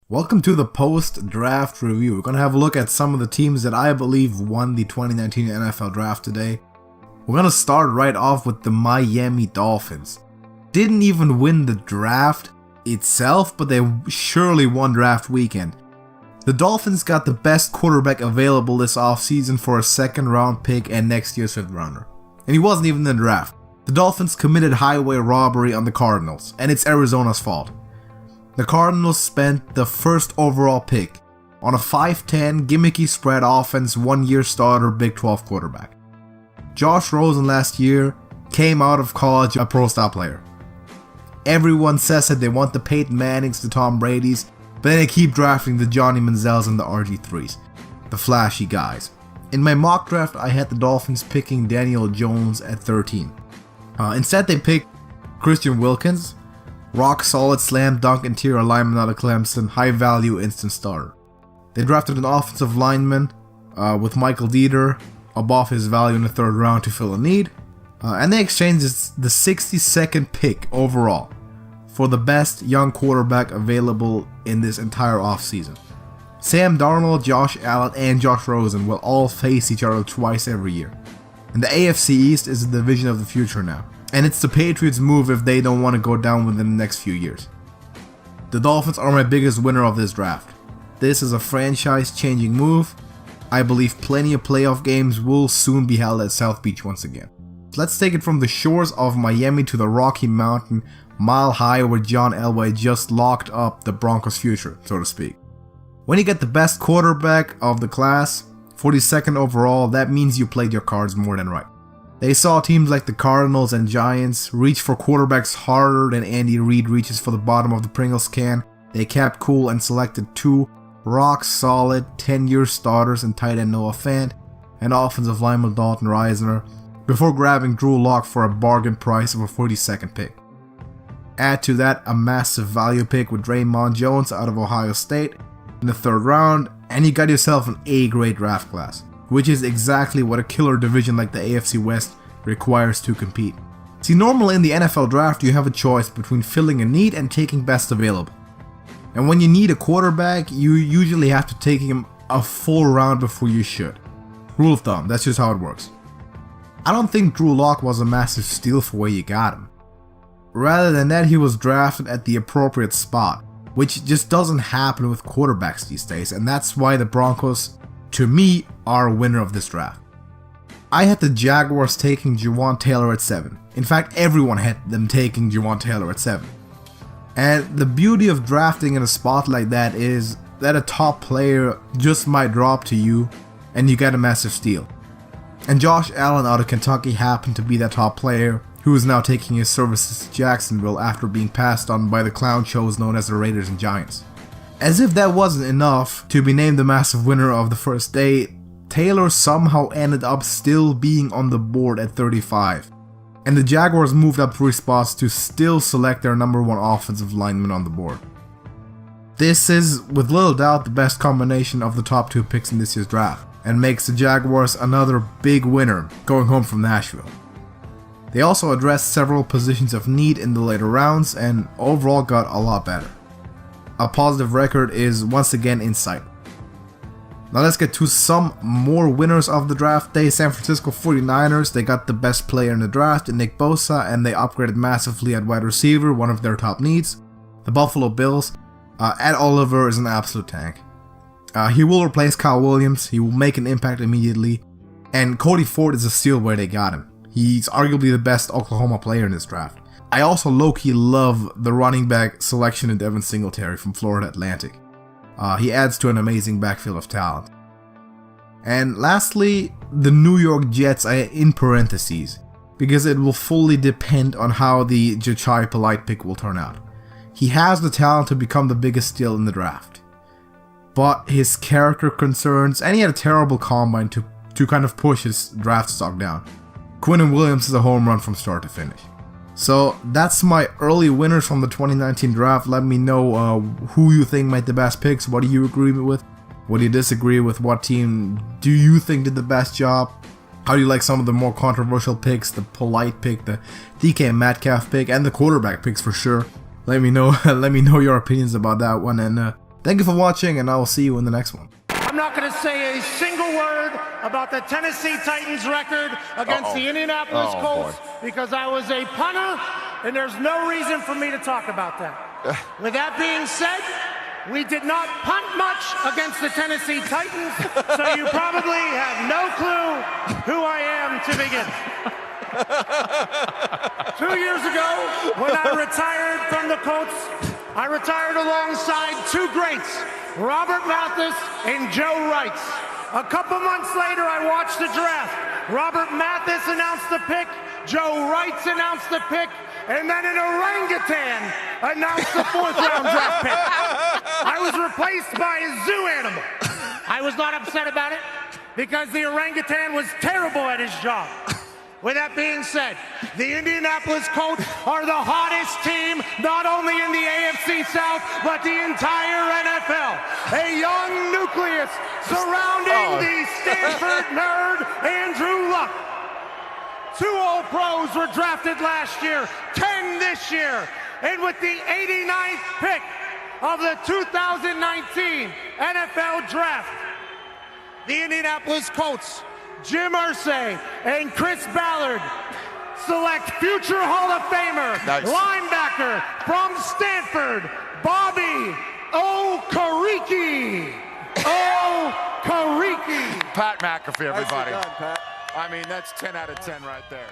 Welcome to the post-draft review. We're going to have a look at some of the teams that I believe won the 2019 NFL Draft today. We're going to start right off with the Miami Dolphins. Didn't even win the draft itself, but they surely won draft weekend. The Dolphins got the best quarterback available this offseason for a second round pick and next year's fifth rounder. And he wasn't even in the draft. The Dolphins committed highway robbery on the Cardinals, and it's Arizona's fault. The Cardinals spent the first overall pick on a 5'10", gimmicky spread offense, one-year starter, Big 12 quarterback. Josh Rosen last year came out of college a pro-style player. Everyone says that they want the Peyton Mannings, the Tom Bradys, but then they keep drafting the Johnny Manziels and the RG3s, the flashy guys. In my mock draft, I had the Dolphins picking Daniel Jones at 13. Instead, they picked Christian Wilkins, rock solid slam dunk interior lineman out of Clemson, high value instant starter. They drafted an offensive lineman with Michael Dieter above his value in the third round to fill a need. And they exchanged the 62nd pick overall for the best young quarterback available in this entire offseason. Sam Darnold, Josh Allen, and Josh Rosen will all face each other twice every year. And the AFC East is the division of the future now. And it's the Patriots' move if they don't want to go down within the next few years. The Dolphins are my biggest winner of this draft. This is a franchise-changing move. I believe plenty of playoff games will soon be held at South Beach once again. Let's take it from the shores of Miami to the Rocky Mountain, mile high, where John Elway just locked up the Broncos' future, so to speak. When you get the best quarterback of the class, 42nd overall, that means you played your cards more than right. They saw teams like the Cardinals and Giants reach for quarterbacks harder than Andy Reid reaches for the bottom of the Pringles can. They kept cool and selected two rock-solid 10-year starters in tight end Noah Fant and offensive lineman Dalton Risner before grabbing Drew Lock for a bargain price of a 42nd pick. Add to that a massive value pick with Draymond Jones out of Ohio State in the third round, and you got yourself an A-grade draft class, which is exactly what a killer division like the AFC West requires to compete. See, normally in the NFL draft you have a choice between filling a need and taking best available. And when you need a quarterback, you usually have to take him a full round before you should. Rule of thumb, that's just how it works. I don't think Drew Lock was a massive steal for where you got him. Rather than that, he was drafted at the appropriate spot, which just doesn't happen with quarterbacks these days, and that's why the Broncos, to me, are a winner of this draft. I had the Jaguars taking Jawaan Taylor at 7. In fact, everyone had them taking Jawaan Taylor at 7. And the beauty of drafting in a spot like that is that a top player just might drop to you and you get a massive steal. And Josh Allen out of Kentucky happened to be that top player, who is now taking his services to Jacksonville after being passed on by the clown shows known as the Raiders and Giants. As if that wasn't enough to be named the massive winner of the first day, Taylor somehow ended up still being on the board at 35. And the Jaguars moved up 3 spots to still select their number 1 offensive lineman on the board. This is, with little doubt, the best combination of the top 2 picks in this year's draft, and makes the Jaguars another big winner going home from Nashville. They also addressed several positions of need in the later rounds and overall got a lot better. A positive record is once again in sight. Now let's get to some more winners of the draft day. San Francisco 49ers, they got the best player in the draft in Nick Bosa, and they upgraded massively at wide receiver, one of their top needs. The Buffalo Bills, Ed Oliver is an absolute tank. He will replace Kyle Williams, he will make an impact immediately, and Cody Ford is a steal where they got him. He's arguably the best Oklahoma player in this draft. I also low-key love the running back selection in Devin Singletary from Florida Atlantic. He adds to an amazing backfield of talent. And lastly, the New York Jets in parentheses, because it will fully depend on how the Jachai Polite pick will turn out. He has the talent to become the biggest steal in the draft, but his character concerns, and he had a terrible combine to kind of push his draft stock down. Quinnen Williams is a home run from start to finish. So that's my early winners from the 2019 draft. Let me know who you think made the best picks. What do you agree with? What do you disagree with? What team do you think did the best job? How do you like some of the more controversial picks? The Polite pick, the DK Metcalf pick, and the quarterback picks for sure. Let me know. Let me know your opinions about that one. And Thank you for watching, and I will see you in the next one. I'm not going to say a single word about the Tennessee Titans record against the Indianapolis Colts because I was a punter, and there's no reason for me to talk about that. With that being said, we did not punt much against the Tennessee Titans, so you probably have no clue who I am to begin. 2 years ago, when I retired from the Colts, I retired alongside two greats, Robert Mathis and Joe Wrights. A couple months later, I watched the draft. Robert Mathis announced the pick, Joe Wrights announced the pick, and then an orangutan announced the 4th round draft pick. I was replaced by a zoo animal. I was not upset about it because the orangutan was terrible at his job. With that being said, the Indianapolis Colts are the hottest team, not only in the AFC South, but the entire NFL. A young nucleus surrounding the Stanford nerd, Andrew Luck. 2 All-Pros were drafted last year, 10 this year. And with the 89th pick of the 2019 NFL Draft, the Indianapolis Colts, Jim Irsay and Chris Ballard select future Hall of Famer, linebacker from Stanford, Bobby Okereke. Okereke. Pat McAfee, everybody. Nicely done, Pat. I mean, that's 10 out of 10 right there.